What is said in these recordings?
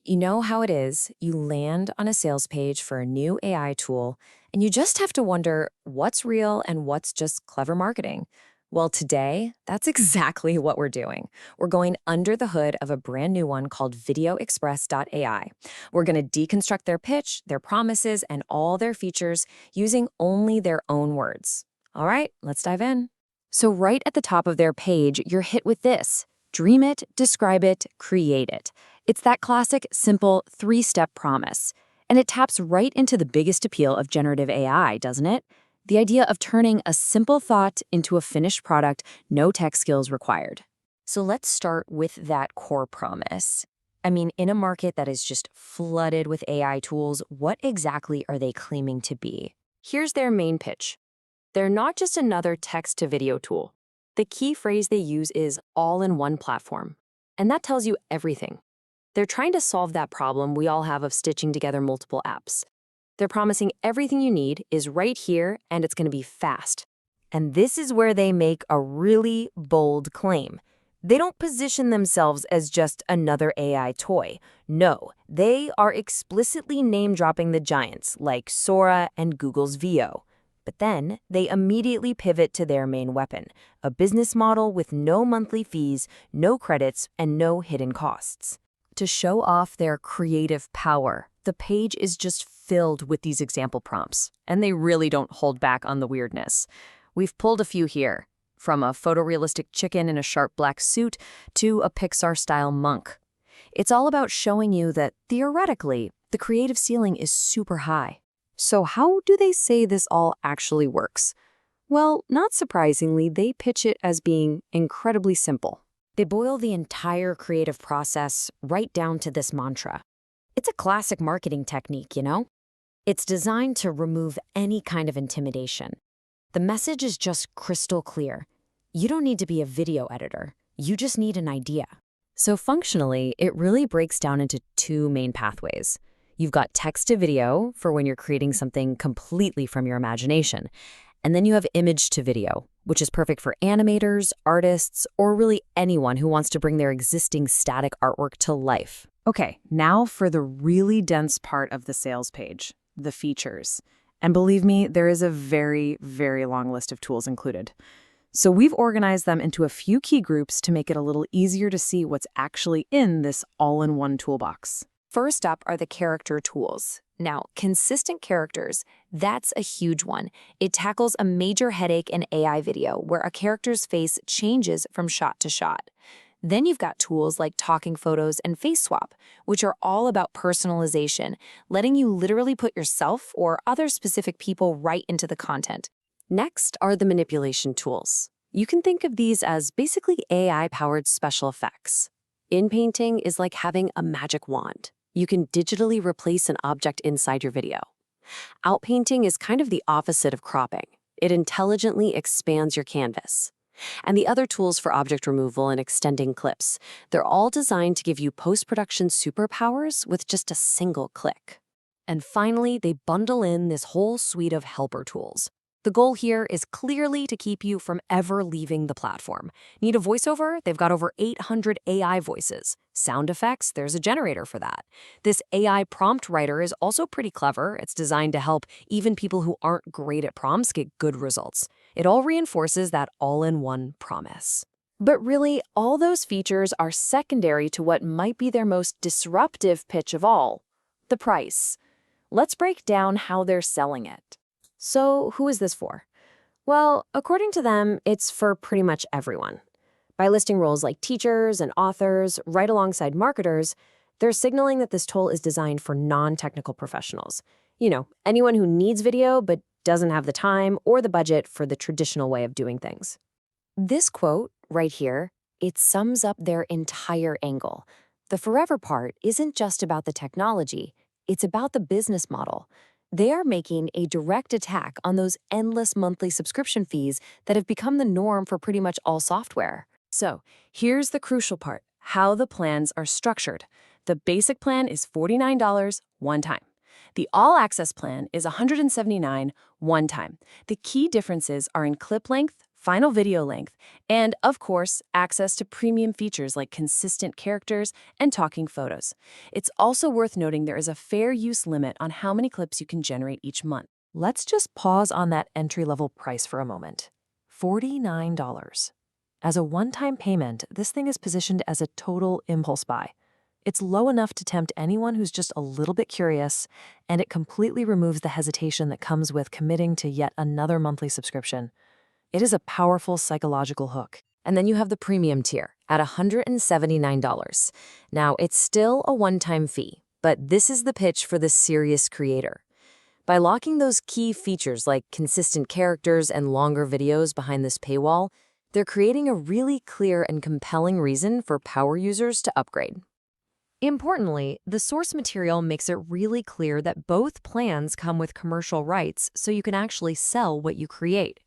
You know how it is. You land on a sales page for a new AI tool, and you just have to wonder what's real and what's just clever marketing. Well, today, that's exactly what we're doing. We're going under the hood of a brand new one called VideoExpressAI. We're going to deconstruct their pitch, their promises, and all their features using only their own words. All right, let's dive in. So, right at the top of their page, you're hit with this: dream it, describe it, create it. It's that classic, simple, three-step promise. And it taps right into the biggest appeal of generative AI, doesn't it? The idea of turning a simple thought into a finished product, no tech skills required. So let's start with that core promise. I mean, in a market that is just flooded with AI tools, what exactly are they claiming to be? Here's their main pitch. They're not just another text-to-video tool. The key phrase they use is all-in-one platform. And that tells you everything. They're trying to solve that problem we all have of stitching together multiple apps. They're promising everything you need is right here, and it's going to be fast. And this is where they make a really bold claim. They don't position themselves as just another AI toy. No, they are explicitly name-dropping the giants like Sora and Google's VO. But then they immediately pivot to their main weapon, a business model with no monthly fees, no credits, and no hidden costs. To show off their creative power, the page is just filled with these example prompts, and they really don't hold back on the weirdness. We've pulled a few here, from a photorealistic chicken in a sharp black suit to a Pixar-style monk. It's all about showing you that, theoretically, the creative ceiling is super high. So how do they say this all actually works? Well, not surprisingly, they pitch it as being incredibly simple. They boil the entire creative process right down to this mantra. It's a classic marketing technique, you know? It's designed to remove any kind of intimidation. The message is just crystal clear. You don't need to be a video editor. You just need an idea. So functionally, it really breaks down into two main pathways. You've got text to video for when you're creating something completely from your imagination. And then you have image to video, which is perfect for animators, artists, or really anyone who wants to bring their existing static artwork to life. Okay, now for the really dense part of the sales page, the features. And believe me, there is a very, very long list of tools included. So we've organized them into a few key groups to make it a little easier to see what's actually in this all-in-one toolbox. First up are the character tools. Now, consistent characters, that's a huge one. It tackles a major headache in AI video where a character's face changes from shot to shot. Then you've got tools like talking photos and face swap, which are all about personalization, letting you literally put yourself or other specific people right into the content. Next are the manipulation tools. You can think of these as basically AI-powered special effects. In-painting is like having a magic wand. You can digitally replace an object inside your video. Outpainting is kind of the opposite of cropping. It intelligently expands your canvas. And the other tools for object removal and extending clips, they're all designed to give you post-production superpowers with just a single click. And finally, they bundle in this whole suite of helper tools. The goal here is clearly to keep you from ever leaving the platform. Need a voiceover? They've got over 800 AI voices. Sound effects? There's a generator for that. This AI prompt writer is also pretty clever. It's designed to help even people who aren't great at prompts get good results. It all reinforces that all-in-one promise. But really, all those features are secondary to what might be their most disruptive pitch of all: the price. Let's break down how they're selling it. So who is this for? Well, according to them, it's for pretty much everyone. By listing roles like teachers and authors right alongside marketers, they're signaling that this tool is designed for non-technical professionals. You know, anyone who needs video but doesn't have the time or the budget for the traditional way of doing things. This quote right here, it sums up their entire angle. The forever part isn't just about the technology, it's about the business model. They are making a direct attack on those endless monthly subscription fees that have become the norm for pretty much all software. So, here's the crucial part: how the plans are structured. The basic plan is $49 one time. The all-access plan is $179 one time. The key differences are in clip length, final video length, and, of course, access to premium features like consistent characters and talking photos. It's also worth noting there is a fair use limit on how many clips you can generate each month. Let's just pause on that entry-level price for a moment. $49. As a one-time payment, this thing is positioned as a total impulse buy. It's low enough to tempt anyone who's just a little bit curious, and it completely removes the hesitation that comes with committing to yet another monthly subscription. It is a powerful psychological hook. And then you have the premium tier at $179. Now, it's still a one-time fee, but this is the pitch for the serious creator. By locking those key features like consistent characters and longer videos behind this paywall, they're creating a really clear and compelling reason for power users to upgrade. Importantly, the source material makes it really clear that both plans come with commercial rights so you can actually sell what you create.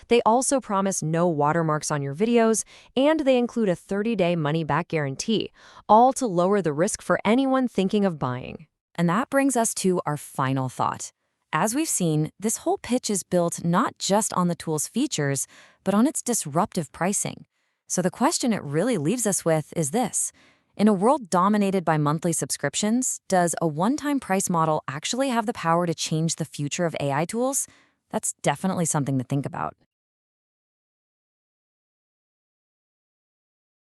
They also promise no watermarks on your videos, and they include a 30-day money-back guarantee, all to lower the risk for anyone thinking of buying. And that brings us to our final thought. As we've seen, this whole pitch is built not just on the tool's features, but on its disruptive pricing. So the question it really leaves us with is this. In a world dominated by monthly subscriptions, does a one-time price model actually have the power to change the future of AI tools? That's definitely something to think about.